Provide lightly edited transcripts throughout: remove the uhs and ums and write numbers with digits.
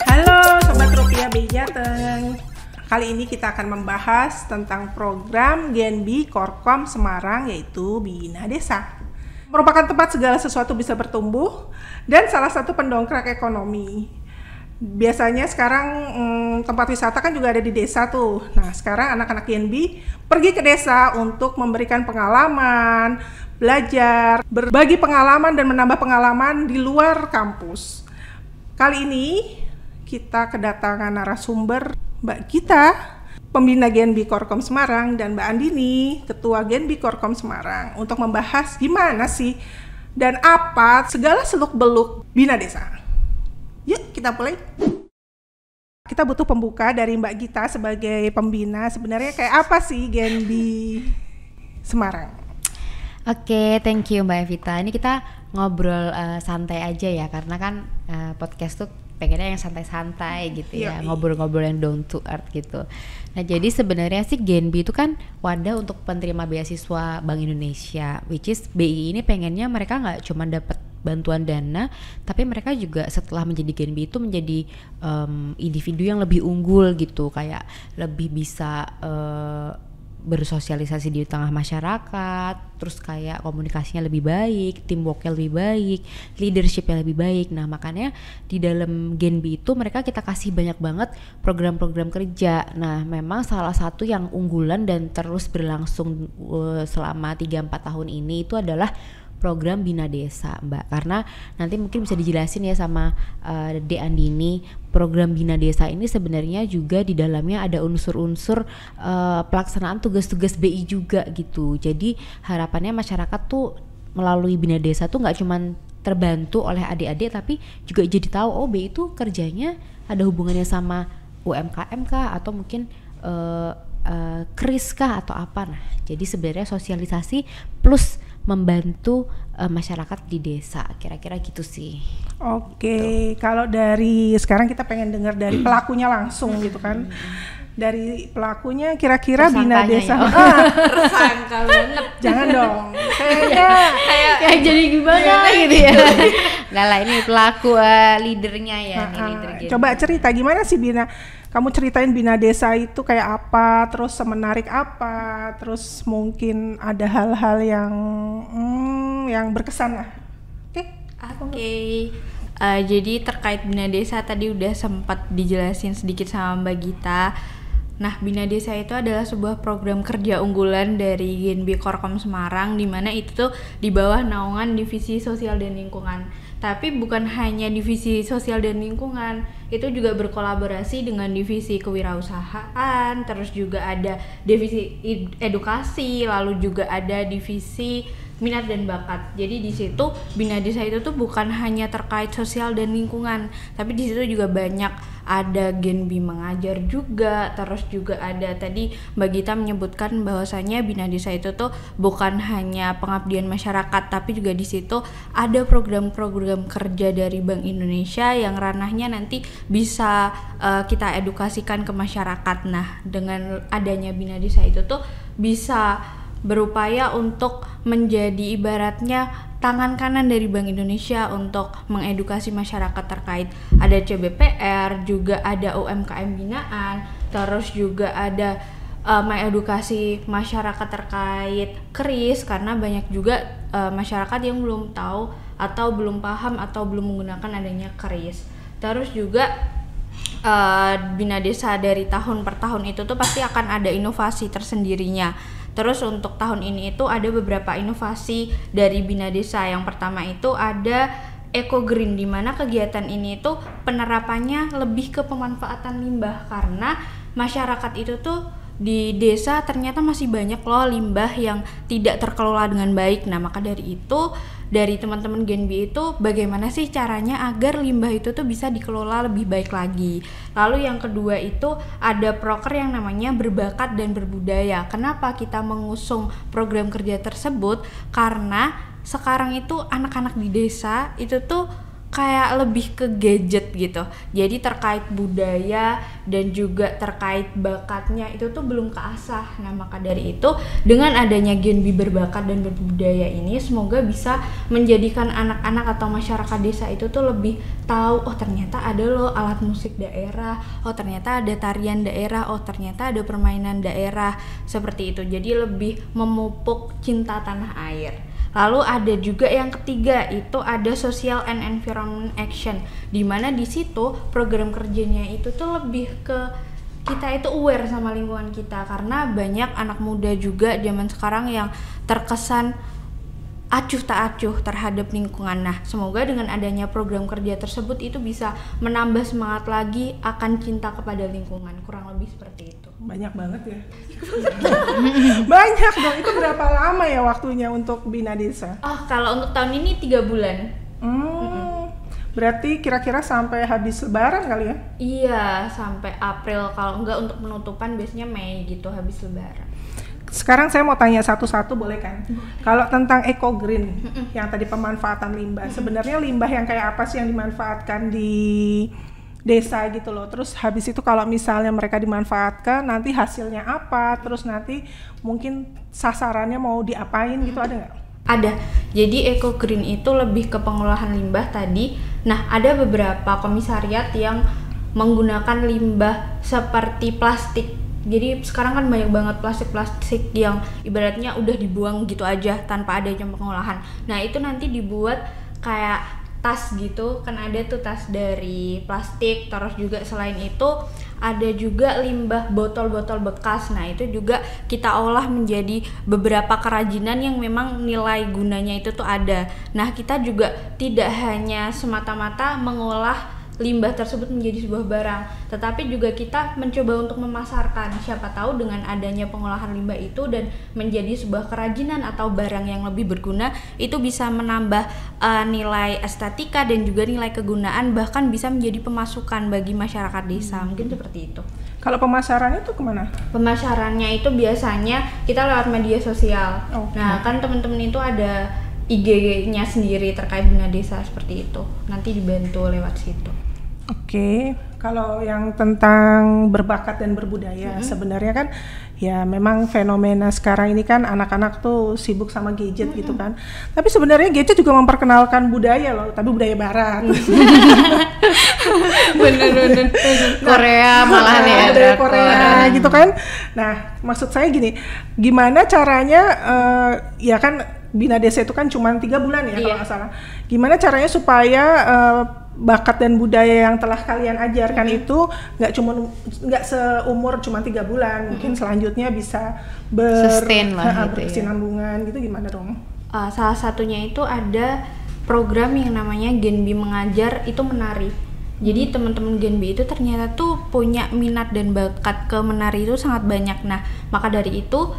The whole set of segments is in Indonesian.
Halo Sobat Rupiah BI Jateng. Kali ini kita akan membahas tentang program GNB Korkom Semarang, yaitu Bina Desa. Merupakan tempat segala sesuatu bisa bertumbuh dan salah satu pendongkrak ekonomi. Biasanya sekarang tempat wisata kan juga ada di desa tuh. Nah, sekarang anak-anak GNB pergi ke desa untuk memberikan pengalaman, belajar, berbagi pengalaman dan menambah pengalaman di luar kampus. Kali ini kita kedatangan narasumber Mbak Gita, pembina GNB Korkom Semarang, dan Mbak Andini, ketua GNB Korkom Semarang, untuk membahas gimana sih dan apa segala seluk-beluk Bina Desa. Yuk kita mulai. Kita butuh pembuka dari Mbak Gita sebagai pembina. Sebenarnya kayak apa sih GNB Semarang? Oke, thank you Mbak Evita. Ini kita ngobrol santai aja ya, karena kan podcast tuh pengennya yang santai-santai gitu ya, ngobrol-ngobrol yang down to earth gitu. Nah, jadi sebenarnya sih GNB itu kan wadah untuk penerima beasiswa Bank Indonesia, which is BI ini pengennya mereka nggak cuma dapat bantuan dana, tapi mereka juga setelah menjadi GNB itu menjadi individu yang lebih unggul gitu, kayak lebih bisa bersosialisasi di tengah masyarakat, terus kayak komunikasinya lebih baik, teamworknya lebih baik, leadershipnya lebih baik. Nah, makanya di dalam GNB itu mereka kita kasih banyak banget program-program kerja. Nah, memang salah satu yang unggulan dan terus berlangsung selama 3-4 tahun ini itu adalah program Bina Desa, Mbak. Karena nanti mungkin bisa dijelasin ya sama De Andini, program Bina Desa ini sebenarnya juga di dalamnya ada unsur-unsur pelaksanaan tugas-tugas BI juga gitu. Jadi harapannya masyarakat tuh melalui Bina Desa tuh nggak cuman terbantu oleh adik-adik, tapi juga jadi tahu oh BI itu kerjanya ada hubungannya sama UMKM kah, atau mungkin KRIS kah atau apa. Nah, jadi sebenarnya sosialisasi plus membantu masyarakat di desa, kira-kira gitu sih. Oke, kalau dari sekarang kita pengen dengar dari pelakunya langsung gitu kan. Dari pelakunya kira-kira Bina Desa. Tersangka banget. Jangan dong. Kayak jadi gimana gitu ya. Nggak lah, ini pelaku leadernya ya. Leader coba cerita gimana sih Bina. Kamu ceritain Bina Desa itu kayak apa, terus semenarik apa, terus mungkin ada hal-hal yang berkesan lah. Oke. Jadi terkait Bina Desa tadi udah sempat dijelasin sedikit sama Mbak Gita. Nah, Bina Desa itu adalah sebuah program kerja unggulan dari GNB Korkom Semarang, di mana itu tuh di bawah naungan Divisi Sosial dan Lingkungan. Tapi bukan hanya Divisi Sosial dan Lingkungan, itu juga berkolaborasi dengan Divisi Kewirausahaan, terus juga ada Divisi Edukasi, lalu juga ada Divisi Minat dan Bakat. Jadi di situ Bina Desa itu tuh bukan hanya terkait sosial dan lingkungan, tapi di situ juga banyak ada GNB mengajar juga, terus juga ada tadi Mbak Gita menyebutkan bahwasanya Bina Desa itu tuh bukan hanya pengabdian masyarakat, tapi juga di situ ada program-program kerja dari Bank Indonesia yang ranahnya nanti bisa kita edukasikan ke masyarakat. Nah, dengan adanya Bina Desa itu tuh bisa berupaya untuk menjadi ibaratnya tangan kanan dari Bank Indonesia untuk mengedukasi masyarakat terkait ada CBPR, juga ada UMKM binaan, terus juga ada mengedukasi masyarakat terkait KRIS, karena banyak juga masyarakat yang belum tahu atau belum paham atau belum menggunakan adanya KRIS. Terus juga Bina Desa dari tahun per tahun itu tuh pasti akan ada inovasi tersendirinya. Terus untuk tahun ini itu ada beberapa inovasi dari Bina Desa. Yang pertama itu ada Eco Green, di mana kegiatan ini tuh penerapannya lebih ke pemanfaatan limbah, karena masyarakat itu tuh di desa ternyata masih banyak loh limbah yang tidak terkelola dengan baik. Nah, maka dari itu dari teman-teman GNB itu bagaimana sih caranya agar limbah itu tuh bisa dikelola lebih baik lagi. Lalu yang kedua itu ada proker yang namanya berbakat dan berbudaya. Kenapa kita mengusung program kerja tersebut? Karena sekarang itu anak-anak di desa itu tuh kayak lebih ke gadget gitu. Jadi terkait budaya dan juga terkait bakatnya itu tuh belum keasah. Nah, maka dari itu dengan adanya Gen B berbakat dan berbudaya ini semoga bisa menjadikan anak-anak atau masyarakat desa itu tuh lebih tahu, oh ternyata ada loh alat musik daerah, oh ternyata ada tarian daerah, oh ternyata ada permainan daerah, seperti itu. Jadi lebih memupuk cinta tanah air. Lalu ada juga yang ketiga, itu ada social and environment action, di mana di situ program kerjanya itu tuh lebih ke kita itu aware sama lingkungan kita, karena banyak anak muda juga zaman sekarang yang terkesan acuh tak acuh terhadap lingkungan. Nah, semoga dengan adanya program kerja tersebut itu bisa menambah semangat lagi akan cinta kepada lingkungan, kurang lebih seperti itu. Banyak banget ya. Banyak dong. Itu berapa lama ya waktunya untuk Bina Desa? Oh, kalau untuk tahun ini 3 bulan. Berarti kira-kira sampai habis Lebaran kali ya? Iya, sampai April. Kalau enggak untuk penutupan biasanya Mei gitu, habis Lebaran. Sekarang saya mau tanya satu-satu, boleh kan? Kalau tentang eco green, yang tadi pemanfaatan limbah, sebenarnya limbah yang kayak apa sih yang dimanfaatkan di desa gitu loh? Terus habis itu kalau misalnya mereka dimanfaatkan, nanti hasilnya apa? Terus nanti mungkin sasarannya mau diapain gitu, ada nggak? Ada. Jadi eco green itu lebih ke pengolahan limbah tadi. Nah, ada beberapa komisariat yang menggunakan limbah seperti plastik. Jadi sekarang kan banyak banget plastik-plastik yang ibaratnya udah dibuang gitu aja tanpa adanya pengolahan. Nah, itu nanti dibuat kayak tas gitu, kan ada tuh tas dari plastik. Terus juga selain itu ada juga limbah botol-botol bekas. Nah, itu juga kita olah menjadi beberapa kerajinan yang memang nilai gunanya itu tuh ada. Nah, kita juga tidak hanya semata-mata mengolah limbah tersebut menjadi sebuah barang, tetapi juga kita mencoba untuk memasarkan. Siapa tahu dengan adanya pengolahan limbah itu dan menjadi sebuah kerajinan atau barang yang lebih berguna, itu bisa menambah nilai estetika dan juga nilai kegunaan, bahkan bisa menjadi pemasukan bagi masyarakat desa. Mungkin seperti itu. Kalau pemasarannya itu kemana? Pemasarannya itu biasanya kita lewat media sosial. Nah, kan teman-teman itu ada IG-nya sendiri terkait Bina Desa seperti itu. Nanti dibantu lewat situ. Oke, kalau yang tentang berbakat dan berbudaya, sebenarnya kan ya memang fenomena sekarang ini kan anak-anak tuh sibuk sama gadget gitu kan. Tapi sebenarnya gadget juga memperkenalkan budaya loh, tapi budaya barat. Bener-bener Korea malahan ya, budaya Korea gitu kan. Nah, maksud saya gini, gimana caranya ya kan Bina Desa itu kan cuma 3 bulan ya kalau nggak salah. Gimana caranya supaya bakat dan budaya yang telah kalian ajarkan itu nggak seumur cuma 3 bulan, mungkin selanjutnya bisa sustain lah gitu berkesinambungan gitu, gimana dong? Salah satunya itu ada program yang namanya Gen B mengajar itu menari. Jadi teman-teman Gen B itu ternyata tuh punya minat dan bakat ke menari itu sangat banyak. Nah, maka dari itu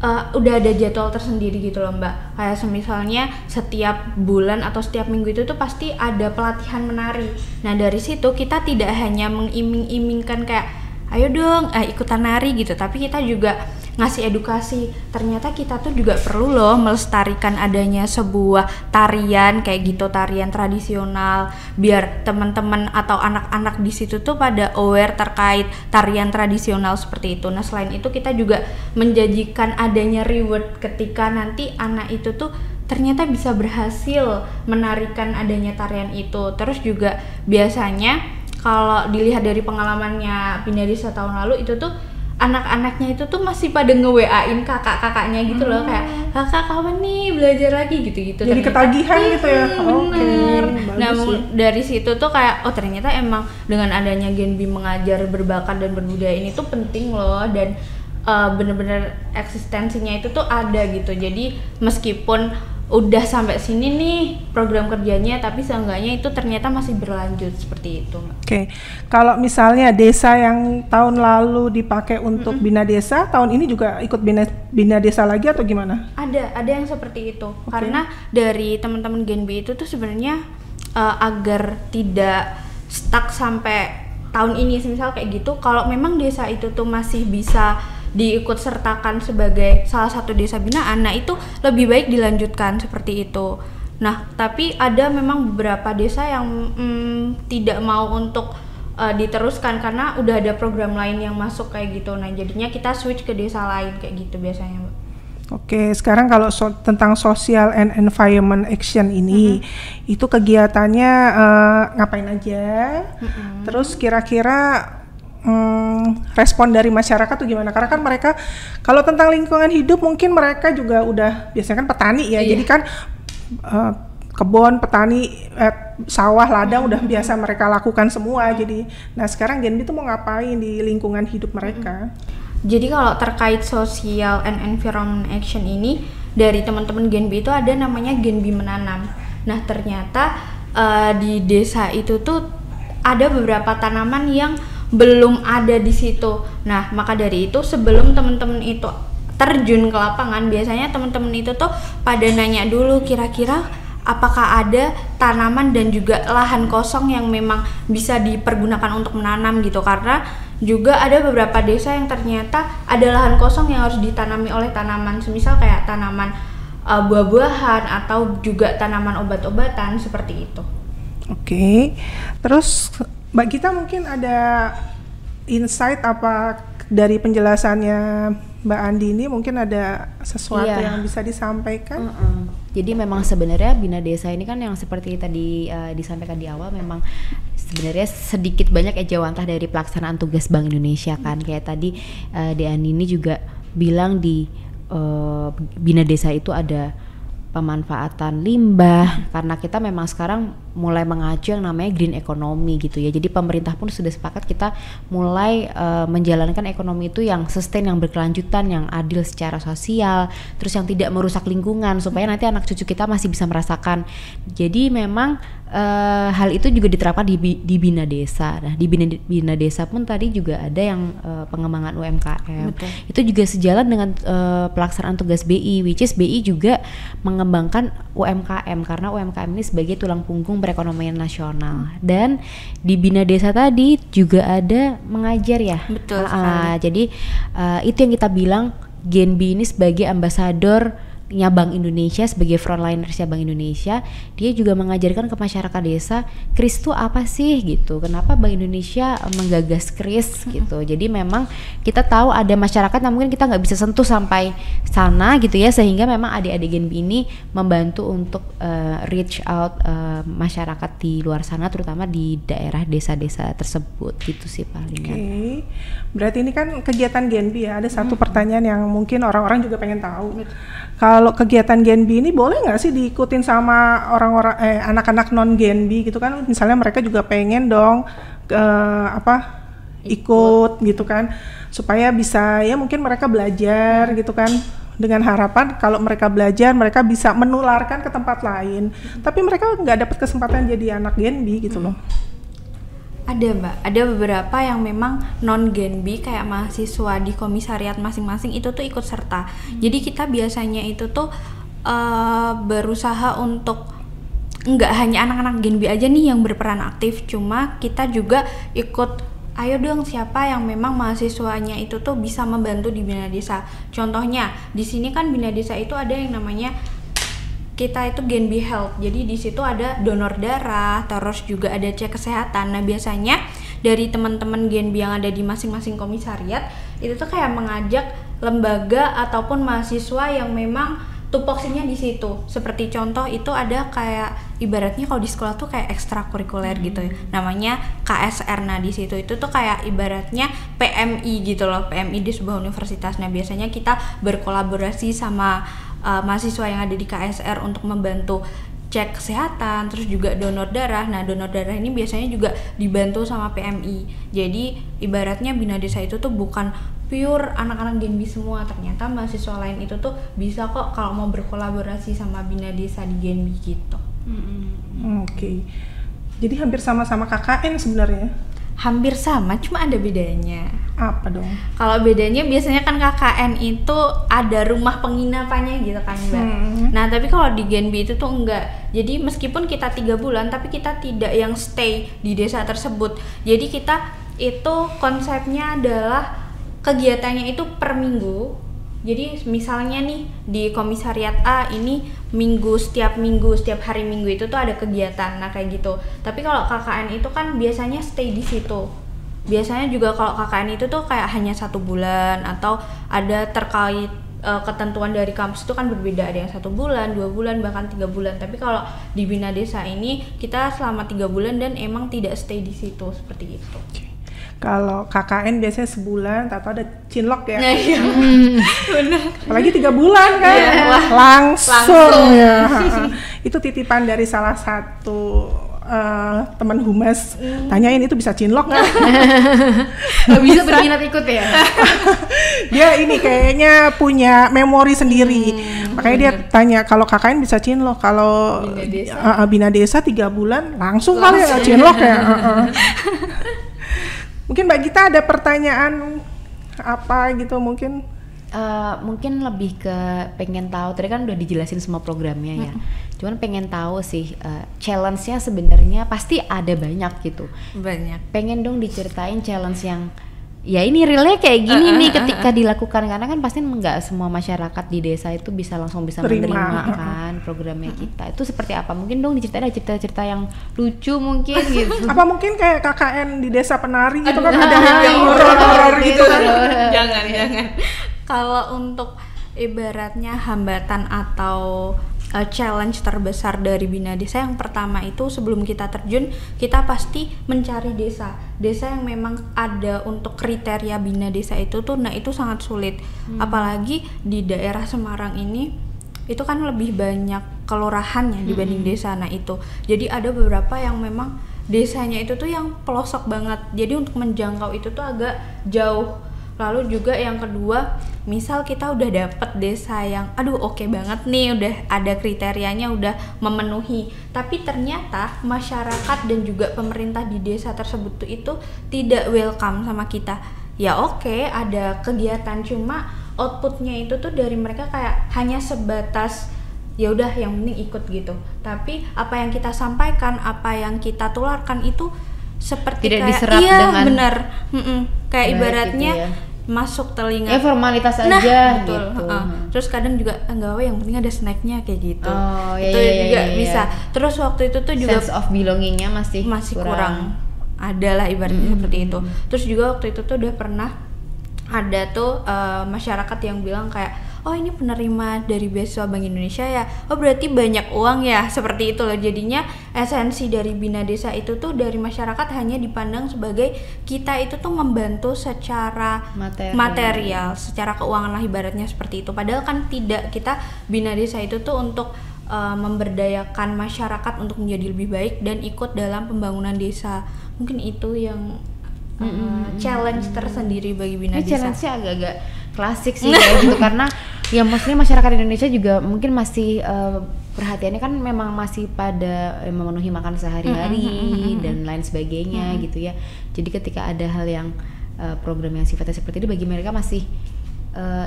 udah ada jadwal tersendiri gitu loh Mbak. Kayak misalnya setiap bulan atau setiap minggu itu tuh pasti ada pelatihan menari. Nah, dari situ kita tidak hanya mengiming-imingkan kayak ayo dong ikutan nari gitu, tapi kita juga ngasih edukasi. Ternyata kita tuh juga perlu loh melestarikan adanya sebuah tarian kayak gitu, tarian tradisional, biar teman-teman atau anak-anak di situ tuh pada aware terkait tarian tradisional seperti itu. Nah, selain itu kita juga menjanjikan adanya reward ketika nanti anak itu tuh ternyata bisa berhasil menarikan adanya tarian itu. Terus juga biasanya kalau dilihat dari pengalamannya Bina Desa tahun lalu itu tuh anak-anaknya itu tuh masih pada nge-WA-in kakak-kakaknya gitu loh, kayak kakak kapan nih belajar lagi gitu-gitu. Jadi ternyata, ketagihan gitu ya. Bener. Nah, ya. dari situ tuh kayak oh ternyata emang dengan adanya Gen B mengajar berbakat dan berbudaya ini tuh penting loh, dan bener-bener eksistensinya itu tuh ada gitu. Jadi meskipun udah sampai sini nih program kerjanya, tapi seenggaknya itu ternyata masih berlanjut seperti itu. Oke, kalau misalnya desa yang tahun lalu dipakai untuk Bina Desa, tahun ini juga ikut Bina Desa lagi atau gimana? Ada yang seperti itu. Karena dari teman-teman Gen B itu tuh sebenarnya agar tidak stuck sampai tahun ini, misal kayak gitu, kalau memang desa itu tuh masih bisa diikut sertakan sebagai salah satu desa binaan, nah itu lebih baik dilanjutkan seperti itu. Nah, tapi ada memang beberapa desa yang tidak mau untuk diteruskan karena udah ada program lain yang masuk kayak gitu. Nah, jadinya kita switch ke desa lain kayak gitu biasanya, Mbak. Oke, sekarang kalau tentang social and environment action ini, itu kegiatannya ngapain aja? Terus kira-kira respon dari masyarakat tuh gimana? Karena kan mereka kalau tentang lingkungan hidup mungkin mereka juga udah biasanya kan petani ya, jadi kan kebun, petani, sawah, ladang udah biasa mereka lakukan semua. Jadi, nah sekarang Genbi tuh mau ngapain di lingkungan hidup mereka? Jadi kalau terkait social and environment action ini dari teman-teman Genbi itu ada namanya Genbi Menanam. Nah ternyata di desa itu tuh ada beberapa tanaman yang belum ada di situ. Nah maka dari itu sebelum teman-teman itu terjun ke lapangan, biasanya teman-teman itu tuh pada nanya dulu kira-kira apakah ada tanaman dan juga lahan kosong yang memang bisa dipergunakan untuk menanam gitu, karena juga ada beberapa desa yang ternyata ada lahan kosong yang harus ditanami oleh tanaman, semisal kayak tanaman buah-buahan atau juga tanaman obat-obatan seperti itu. Oke, terus Mbak Gita mungkin ada insight apa dari penjelasannya Mbak Andi ini, mungkin ada sesuatu yang bisa disampaikan? Jadi memang sebenarnya Bina Desa ini kan yang seperti tadi disampaikan di awal, memang sebenarnya sedikit banyak ejawantah dari pelaksanaan tugas Bank Indonesia kan. Kayak tadi Andi ini juga bilang di Bina Desa itu ada pemanfaatan limbah, karena kita memang sekarang mulai mengacu yang namanya green economy gitu ya. Jadi pemerintah pun sudah sepakat kita mulai menjalankan ekonomi itu yang sustain, yang berkelanjutan, yang adil secara sosial, terus yang tidak merusak lingkungan supaya nanti anak cucu kita masih bisa merasakan. Jadi memang hal itu juga diterapkan di Bina Desa. Nah, di Bina Desa pun tadi juga ada yang pengembangan UMKM. Betul. Itu juga sejalan dengan pelaksanaan tugas BI, which is BI juga mengembangkan UMKM karena UMKM ini sebagai tulang punggung perekonomian nasional. Dan di Bina Desa tadi juga ada mengajar ya. Betul. Jadi itu yang kita bilang Genbi ini sebagai ambasador Bank Indonesia, sebagai frontlinersnya Bank Indonesia, dia juga mengajarkan ke masyarakat desa KRIS itu apa sih gitu, kenapa Bank Indonesia menggagas KRIS gitu. Jadi memang kita tahu ada masyarakat yang mungkin kita nggak bisa sentuh sampai sana gitu ya, sehingga memang adik-adik Genbi ini membantu untuk reach out masyarakat di luar sana, terutama di daerah desa-desa tersebut gitu sih palingnya. Oke, berarti ini kan kegiatan Genbi ya, ada satu pertanyaan yang mungkin orang-orang juga pengen tahu. Kalau kegiatan Genbi ini boleh nggak sih diikutin sama orang-orang anak-anak non Genbi gitu kan? Misalnya mereka juga pengen dong ikut gitu kan, supaya bisa ya mungkin mereka belajar gitu kan, dengan harapan kalau mereka belajar mereka bisa menularkan ke tempat lain. Tapi mereka nggak dapat kesempatan jadi anak Genbi gitu loh. Ada Mbak, ada beberapa yang memang non Genbi kayak mahasiswa di komisariat masing-masing itu tuh ikut serta. Jadi kita biasanya itu tuh berusaha untuk nggak hanya anak-anak Genbi aja nih yang berperan aktif, cuma kita juga ikut, ayo dong siapa yang memang mahasiswanya itu tuh bisa membantu di Bina Desa. Contohnya di sini kan Bina Desa itu ada yang namanya kita itu Genbi Health, jadi di situ ada donor darah, terus juga ada cek kesehatan. Nah biasanya dari teman-teman Genbi yang ada di masing-masing komisariat itu tuh kayak mengajak lembaga ataupun mahasiswa yang memang tupoksinya di situ. Seperti contoh itu ada kayak ibaratnya kalau di sekolah tuh kayak ekstrakurikuler gitu ya, namanya KSR. Nah di situ itu tuh kayak ibaratnya PMI gitu loh, PMI di sebuah universitas. Nah biasanya kita berkolaborasi sama mahasiswa yang ada di KSR untuk membantu cek kesehatan, terus juga donor darah. Nah donor darah ini biasanya juga dibantu sama PMI. Jadi ibaratnya Bina Desa itu tuh bukan pure anak-anak Genbi semua, ternyata mahasiswa lain itu tuh bisa kok kalau mau berkolaborasi sama Bina Desa di Genbi gitu. Oke. Jadi hampir sama-sama KKN sebenarnya. Hampir sama, cuma ada bedanya. Apa dong? Kalau bedanya biasanya kan KKN itu ada rumah penginapannya gitu kan Mbak. Nah tapi kalau di Genbi itu tuh enggak. Jadi meskipun kita 3 bulan tapi kita tidak yang stay di desa tersebut. Jadi kita itu konsepnya adalah kegiatannya itu per minggu. Jadi misalnya nih di komisariat A ini setiap hari Minggu itu tuh ada kegiatan, nah kayak gitu. Tapi kalau KKN itu kan biasanya stay di situ. Biasanya juga kalau KKN itu tuh kayak hanya 1 bulan atau ada terkait ketentuan dari kampus itu kan berbeda, ada yang 1 bulan, 2 bulan, bahkan 3 bulan. Tapi kalau di Bina Desa ini kita selama 3 bulan dan emang tidak stay di situ seperti itu. Kalau KKN biasanya sebulan, atau ada cinlok ya. Nah, iya. Benar. Apalagi 3 bulan kan, langsung ya. Itu titipan dari salah satu teman humas. Tanyain itu bisa cinlok nggak? Bisa berminat ikut ya. Dia ini kayaknya punya memori sendiri. Makanya dia tanya kalau KKN bisa cinlok, kalau Bina Desa 3 bulan langsung kali ya cinlok ya. Mungkin Mbak Gita ada pertanyaan apa gitu mungkin? Mungkin lebih ke pengen tahu, tadi kan udah dijelasin semua programnya ya. Cuman pengen tahu sih challenge-nya sebenarnya pasti ada banyak gitu. Banyak. Pengen dong diceritain challenge yang ya ini realnya kayak gini nih ketika dilakukan, karena kan pasti nggak semua masyarakat di desa itu bisa langsung menerima kan programnya kita. Itu seperti apa? Mungkin dong diceritain ada cerita-cerita yang lucu mungkin gitu. Apa mungkin kayak KKN di desa penari gitu kan ada yang horor gitu kan? Jangan. Kalau untuk ibaratnya hambatan atau challenge terbesar dari Bina Desa, yang pertama itu sebelum kita terjun kita pasti mencari desa yang memang ada untuk kriteria Bina Desa itu tuh, nah itu sangat sulit. Apalagi di daerah Semarang ini itu kan lebih banyak kelurahannya dibanding desa. Nah itu jadi ada beberapa yang memang desanya itu tuh yang pelosok banget, jadi untuk menjangkau itu tuh agak jauh. Lalu juga yang kedua, misal kita udah dapet desa yang oke banget nih, udah ada kriterianya, udah memenuhi, tapi ternyata masyarakat dan juga pemerintah di desa tersebut itu tidak welcome sama kita. Ya oke, ada kegiatan, cuma outputnya itu tuh dari mereka kayak hanya sebatas ya udah yang penting ikut gitu. Tapi apa yang kita sampaikan, apa yang kita tularkan itu seperti tidak kayak diserap dengan bener, kayak ibaratnya gitu ya. Masuk telinga. Ya formalitas aja betul. gitu. Terus kadang juga enggak yang penting ada snacknya kayak gitu. Itu iya, juga iya. bisa. Terus waktu itu tuh juga sense of belongingnya masih kurang. Adalah ibaratnya seperti itu. Terus juga waktu itu tuh udah pernah ada tuh masyarakat yang bilang kayak, oh ini penerima dari beasiswa Bank Indonesia ya, oh berarti banyak uang ya, seperti itu loh. Jadinya esensi dari Bina Desa itu tuh dari masyarakat hanya dipandang sebagai kita itu tuh membantu secara material, secara keuangan lah ibaratnya seperti itu. Padahal kan tidak, kita Bina Desa itu tuh untuk memberdayakan masyarakat untuk menjadi lebih baik dan ikut dalam pembangunan desa. Mungkin itu yang challenge tersendiri bagi Bina Desa. Challenge-nya agak-agak klasik sih kayak gitu, karena ya maksudnya masyarakat Indonesia juga mungkin masih perhatiannya kan memang masih pada memenuhi makan sehari-hari dan lain sebagainya gitu ya. Jadi ketika ada hal yang program yang sifatnya seperti ini, bagi mereka masih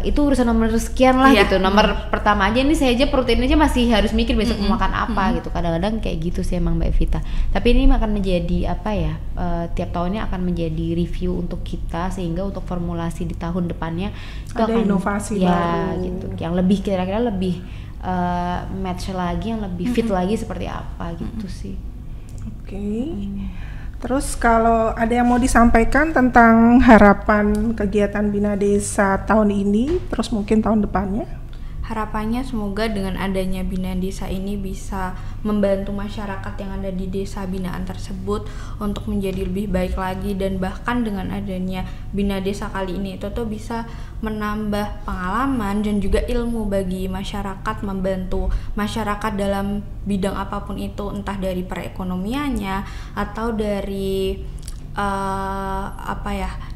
itu urusan nomor sekian lah gitu. Nomor pertama aja, ini saya aja protein aja masih harus mikir besok mau makan apa gitu. Kadang-kadang kayak gitu sih emang Mbak Evita. Tapi ini akan menjadi apa ya, tiap tahunnya akan menjadi review untuk kita, sehingga untuk formulasi di tahun depannya itu ada akan inovasi ya baru gitu, yang lebih kira-kira lebih match lagi, yang lebih fit lagi seperti apa gitu sih. Oke. Terus kalau ada yang mau disampaikan tentang harapan kegiatan Bina Desa tahun ini, terus mungkin tahun depannya? Harapannya semoga dengan adanya Bina Desa ini bisa membantu masyarakat yang ada di desa binaan tersebut untuk menjadi lebih baik lagi, dan bahkan dengan adanya Bina Desa kali ini itu tuh bisa menambah pengalaman dan juga ilmu bagi masyarakat, membantu masyarakat dalam bidang apapun itu, entah dari perekonomiannya atau dari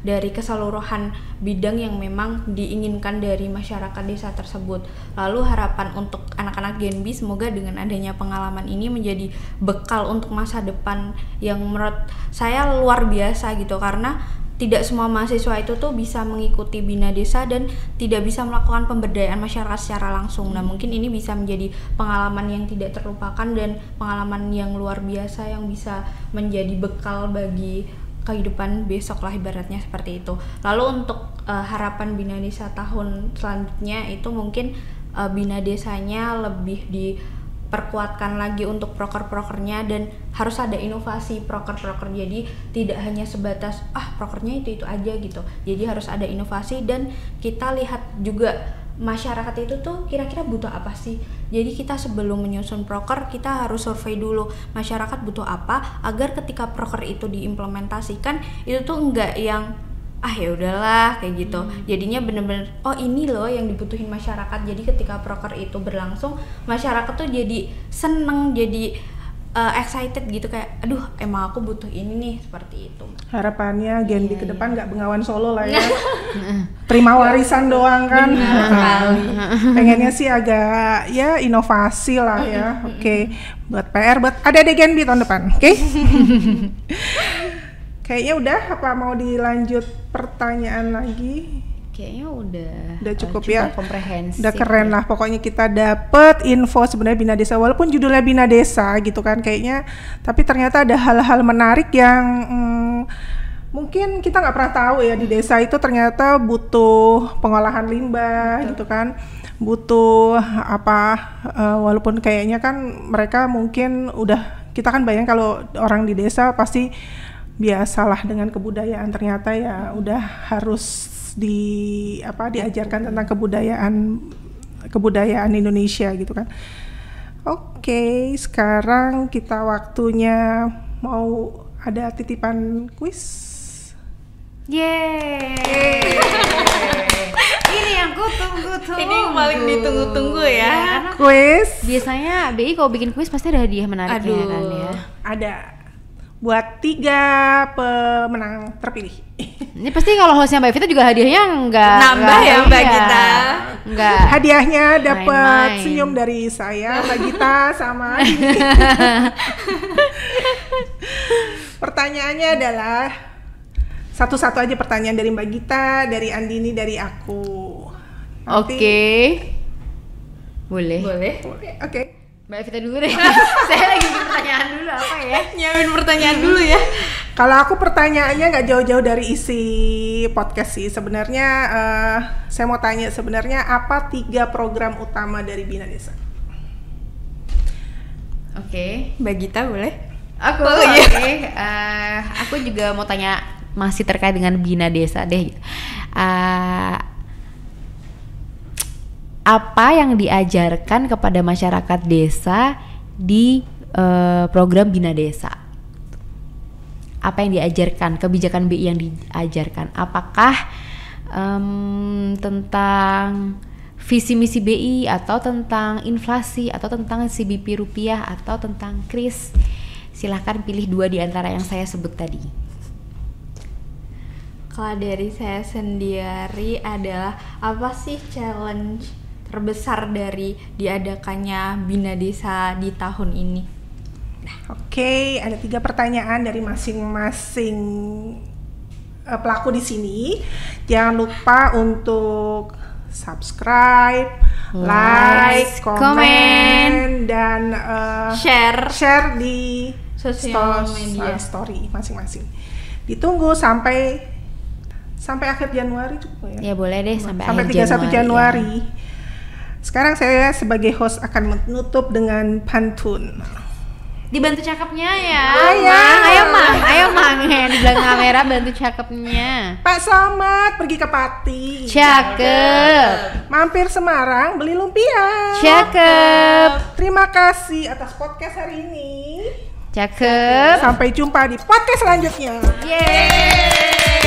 dari keseluruhan bidang yang memang diinginkan dari masyarakat desa tersebut. Lalu harapan untuk anak-anak Genbi, semoga dengan adanya pengalaman ini menjadi bekal untuk masa depan yang menurut saya luar biasa gitu, karena tidak semua mahasiswa itu tuh bisa mengikuti Bina Desa dan tidak bisa melakukan pemberdayaan masyarakat secara langsung. Nah mungkin ini bisa menjadi pengalaman yang tidak terlupakan dan pengalaman yang luar biasa yang bisa menjadi bekal bagi kehidupan besok lah, ibaratnya seperti itu. Lalu untuk harapan Bina Desa tahun selanjutnya itu mungkin Bina Desanya lebih diperkuatkan lagi untuk proker-prokernya, dan harus ada inovasi proker-proker. Jadi tidak hanya sebatas prokernya itu aja gitu. Jadi harus ada inovasi, dan kita lihat juga masyarakat itu tuh kira-kira butuh apa sih. Jadi kita sebelum menyusun proker, kita harus survei dulu masyarakat butuh apa, agar ketika proker itu diimplementasikan itu tuh enggak yang ya udahlah kayak gitu. Jadinya bener-bener ini loh yang dibutuhin masyarakat. Jadi ketika proker itu berlangsung, masyarakat tuh jadi seneng, jadi excited gitu, kayak aduh emang aku butuh ini nih, seperti itu. Harapannya Gen B ke depan nggak Bengawan Solo lah ya. Terima warisan doang kan. Pengennya sih agak ya inovasi lah ya. Oke. Buat PR buat adik-adik Gen B tahun depan. Oke. Kayaknya udah, apa mau dilanjut pertanyaan lagi? Kayaknya udah cukup ya, komprehensif. Udah keren lah, pokoknya kita dapet info sebenarnya Bina Desa, walaupun judulnya Bina Desa gitu kan kayaknya, tapi ternyata ada hal-hal menarik yang mungkin kita nggak pernah tahu ya. Di desa itu ternyata butuh pengolahan limbah gitu kan, butuh walaupun kayaknya kan mereka mungkin kita kan bayang kalau orang di desa pasti biasalah dengan kebudayaan, ternyata ya udah harus diajarkan tentang kebudayaan Indonesia gitu kan. Oke, sekarang kita waktunya mau ada titipan kuis. Yeay. Ini yang ku tunggu-tunggu. Ini yang paling ditunggu-tunggu ya. Kuis. Biasanya BI kalau bikin kuis pasti ada hadiah menariknya kan ya. Ada. Buat 3 pemenang terpilih. Ini pasti kalau hostnya Mbak Vita juga hadiahnya nggak nambah ya Mbak Gita. Enggak. Hadiahnya dapat Main-main. senyum dari saya, Mbak Gita sama Pertanyaannya adalah satu-satu aja pertanyaan, dari Mbak Gita, dari Andini, dari aku. Oke. Boleh. Oke. Mbak Vita dulu deh. Saya lagi bikin pertanyaan dulu apa ya? Nyiapin pertanyaan dulu ya. Kalau aku pertanyaannya nggak jauh-jauh dari isi podcast sih. Sebenarnya saya mau tanya, sebenarnya apa 3 program utama dari Bina Desa? Oke, Mbak Gita boleh? Aku oke. Aku juga mau tanya masih terkait dengan Bina Desa deh. Apa yang diajarkan kepada masyarakat desa di program Bina Desa? Apa yang diajarkan, kebijakan BI yang diajarkan? Apakah tentang visi misi BI, atau tentang inflasi, atau tentang CBP rupiah, atau tentang KRIS? Silahkan pilih 2 di antara yang saya sebut tadi. Kalau dari saya sendiri adalah, apa sih challenge terbesar dari diadakannya Bina Desa di tahun ini? Oke, ada 3 pertanyaan dari masing-masing pelaku di sini. Jangan lupa untuk subscribe, like, komen, dan share di sosial media story masing-masing. Ditunggu sampai akhir Januari cukup ya? Ya boleh deh, sampai 31 Januari. Ya. Sekarang saya sebagai host akan menutup dengan pantun. Dibantu cakepnya ya. Ayo mang ya, di belakang kamera bantu cakepnya. Pak Somad pergi ke Pati. Cakep. Mampir Semarang beli lumpia. Cakep. Terima kasih atas podcast hari ini. Cakep. Sampai jumpa di podcast selanjutnya. Yeay.